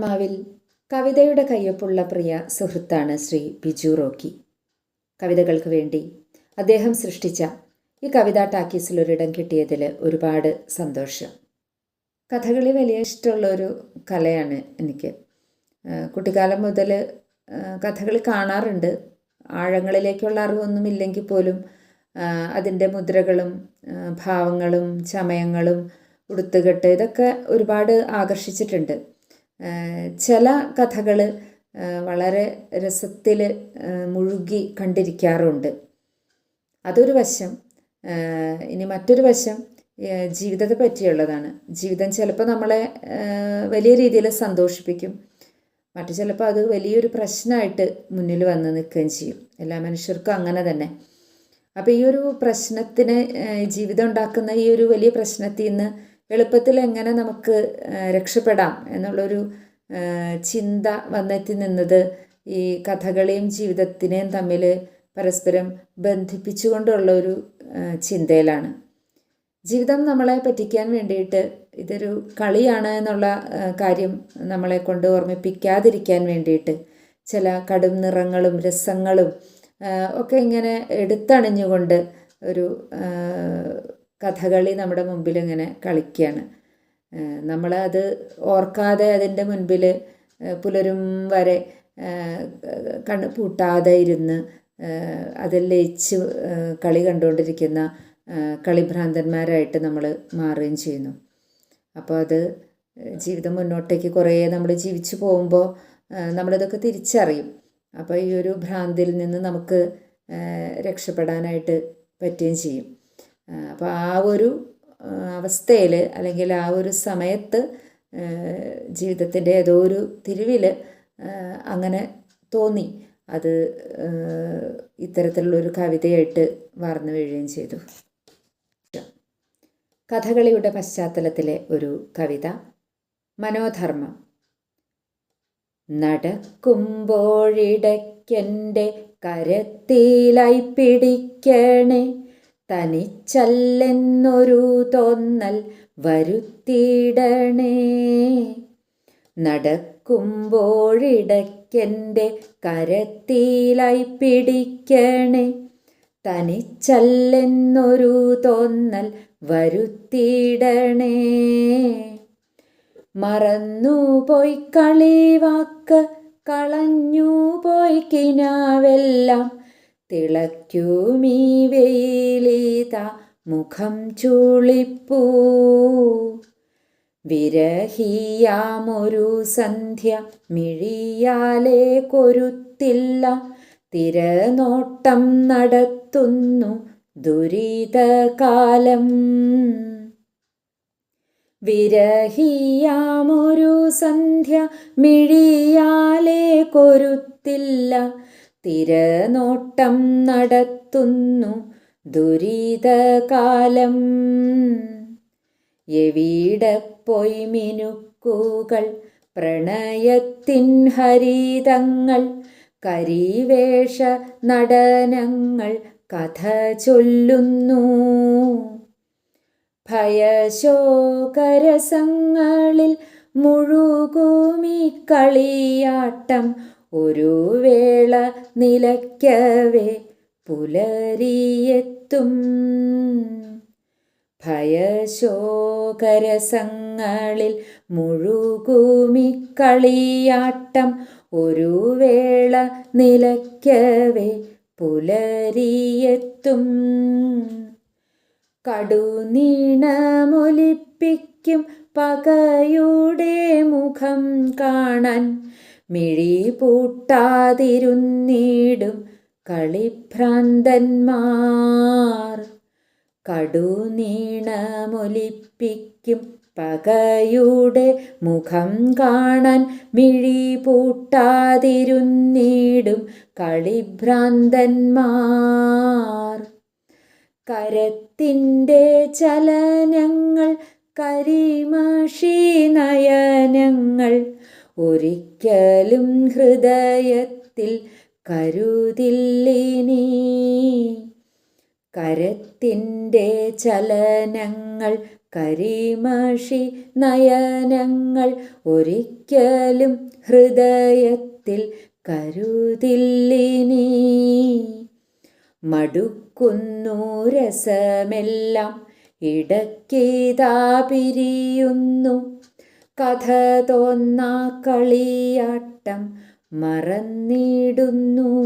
ആത്മാവിൽ കവിതയുടെ കയ്യൊപ്പുള്ള പ്രിയ സുഹൃത്താണ് ശ്രീ ബിജു റോക്കി. കവിതകൾക്ക് വേണ്ടി അദ്ദേഹം സൃഷ്ടിച്ച ഈ കവിതാ ടാക്കീസിൽ ഒരിടം കിട്ടിയതിൽ ഒരുപാട് സന്തോഷം. കഥകളി വലിയ ഇഷ്ടമുള്ളൊരു കലയാണ് എനിക്ക്. കുട്ടിക്കാലം മുതൽ കഥകളി കാണാറുണ്ട്. ആഴങ്ങളിലേക്കുള്ള അറിവൊന്നും ഇല്ലെങ്കിൽ പോലും അതിൻ്റെ മുദ്രകളും ഭാവങ്ങളും ചമയങ്ങളും ഉടുത്തുകെട്ട് ഇതൊക്കെ ഒരുപാട് ആകർഷിച്ചിട്ടുണ്ട്. ചില കഥകൾ വളരെ രസത്തിൽ മുഴുകി കണ്ടിരിക്കാറുണ്ട്. അതൊരു വശം. ഇനി മറ്റൊരു വശം ജീവിതത്തെ പറ്റിയുള്ളതാണ്. ജീവിതം ചിലപ്പോൾ നമ്മളെ വലിയ രീതിയിൽ സന്തോഷിപ്പിക്കും, മറ്റു ചിലപ്പോൾ അത് വലിയൊരു പ്രശ്നമായിട്ട് മുന്നിൽ വന്ന് നിൽക്കുകയും ചെയ്യും. എല്ലാ മനുഷ്യർക്കും അങ്ങനെ തന്നെ. അപ്പോൾ ഈ ഒരു പ്രശ്നത്തിന്, ജീവിതം ഉണ്ടാക്കുന്ന ഈ ഒരു വലിയ പ്രശ്നത്തിൽ നിന്ന് എളുപ്പത്തിൽ എങ്ങനെ നമുക്ക് രക്ഷപ്പെടാം എന്നുള്ളൊരു ചിന്ത വന്നെത്തി നിന്നത് ഈ കഥകളിയും ജീവിതത്തിനെയും തമ്മിൽ പരസ്പരം ബന്ധിപ്പിച്ചുകൊണ്ടുള്ള ഒരു ചിന്തയിലാണ്. ജീവിതം നമ്മളെ പറ്റിക്കാൻ വേണ്ടിയിട്ട് ഇതൊരു കളിയാണ് എന്നുള്ള കാര്യം നമ്മളെ കൊണ്ട് ഓർമ്മിപ്പിക്കാതിരിക്കാൻ വേണ്ടിയിട്ട് ചില കടും നിറങ്ങളും രസങ്ങളും ഒക്കെ ഇങ്ങനെ എടുത്തണിഞ്ഞുകൊണ്ട് ഒരു കഥകളി നമ്മുടെ മുമ്പിൽ ഇങ്ങനെ കളിക്കുകയാണ്. നമ്മളത് ഓർക്കാതെ അതിൻ്റെ മുൻപിൽ പുലരും വരെ കണ്ണ് പൂട്ടാതെ ഇരുന്ന് അതിൽ ലയിച്ച് കളി കണ്ടുകൊണ്ടിരിക്കുന്ന കളിഭ്രാന്തന്മാരായിട്ട് നമ്മൾ മാറുകയും ചെയ്യുന്നു. അപ്പോൾ അത് ജീവിതം മുന്നോട്ടേക്ക് കുറേ നമ്മൾ ജീവിച്ചു പോകുമ്പോൾ നമ്മളിതൊക്കെ തിരിച്ചറിയും. അപ്പോൾ ഈ ഒരു ഭ്രാന്തിൽ നിന്ന് നമുക്ക് രക്ഷപ്പെടാനായിട്ട് പറ്റുകയും ചെയ്യും. അപ്പോൾ ആ ഒരു അവസ്ഥയിൽ അല്ലെങ്കിൽ ആ ഒരു സമയത്ത് ജീവിതത്തിൻ്റെ ഏതോ ഒരു തിരിവിൽ അങ്ങനെ തോന്നി. അത് ഇത്തരത്തിലുള്ളൊരു കവിതയായിട്ട് വാർന്നു വീഴുകയും ചെയ്തു. കഥകളിയുടെ പശ്ചാത്തലത്തിലെ ഒരു കവിത, മനോധർമ്മം. നടക്കുമ്പോഴിടയ്ക്കെൻ്റെ കരത്തിലായി പിടിക്കണേ, തനിച്ചല്ലെന്നൊരു തോന്നൽ വരുത്തിയിടണേ. നടക്കുമ്പോഴിടയ്ക്കെൻ്റെ കരത്തിലായി പിടിക്കണേ, തനിച്ചല്ലെന്നൊരു തോന്നൽ വരുത്തിയിടണേ. മറന്നുപോയി കളിവാക്ക്, കളഞ്ഞുപോയി കിനാവെല്ലാം, തിളയ്ക്കുമീ വെയിലിതാ മുഖം ചുളിപ്പൂ. വിരഹിയാമൊരു സന്ധ്യ മിഴിയാലെ കൊരുത്തില്ല, തിരനോട്ടം നടത്തുന്നു ദുരിതകാലം. വിരഹിയാമൊരു സന്ധ്യ മിഴിയാലെ കൊരുത്തില്ല, തിരനോട്ടം നടത്തുന്നു ദുരിതകാലം. എവിടെ പോയി മിനുക്കുകൾ, പ്രണയത്തിൻ ഹരിതങ്ങൾ, കരിവേഷ നടനങ്ങൾ കഥ ചൊല്ലുന്നു. ഭയശോകരസങ്ങളിൽ മുഴുകുമീ കളിയാട്ടം, ഒരു വേള നിലയ്ക്കവേ പുലരിയെത്തും. ഭയശോകരസങ്ങളിൽ മുഴുകുമീ കളിയാട്ടം, ഒരു വേള നിലയ്ക്കവേ പുലരിയെത്തും. കടുനീണമൊലിപ്പിക്കും പകയുടെ മുഖം കാണാൻ, മിഴി പൂട്ടാതിരുന്നിടും കളിഭ്രാന്തന്മാർ. കടുനീണമൊലിപ്പിക്കും പകയുടെ മുഖം കാണാൻ, മിഴി പൂട്ടാതിരുന്നിടും കളിഭ്രാന്തന്മാർ. കരത്തിൻ്റെ ചലനങ്ങൾ, കരിമഷി നയനങ്ങൾ, ഒരിക്കലും ഹൃദയത്തിൽ കരുതില്ലിനി. കരത്തിൻ്റെ ചലനങ്ങൾ, കരിമഷി നയനങ്ങൾ ഒരിക്കലും ഹൃദയത്തിൽ കരുതില്ലിനി. മടുക്കുന്നു രസമെല്ലാം ഇടയ്ക്കിതാ പിരിയുന്നു. കഥ തോന്നാ കളിയാട്ടം മറന്നിടുന്നു.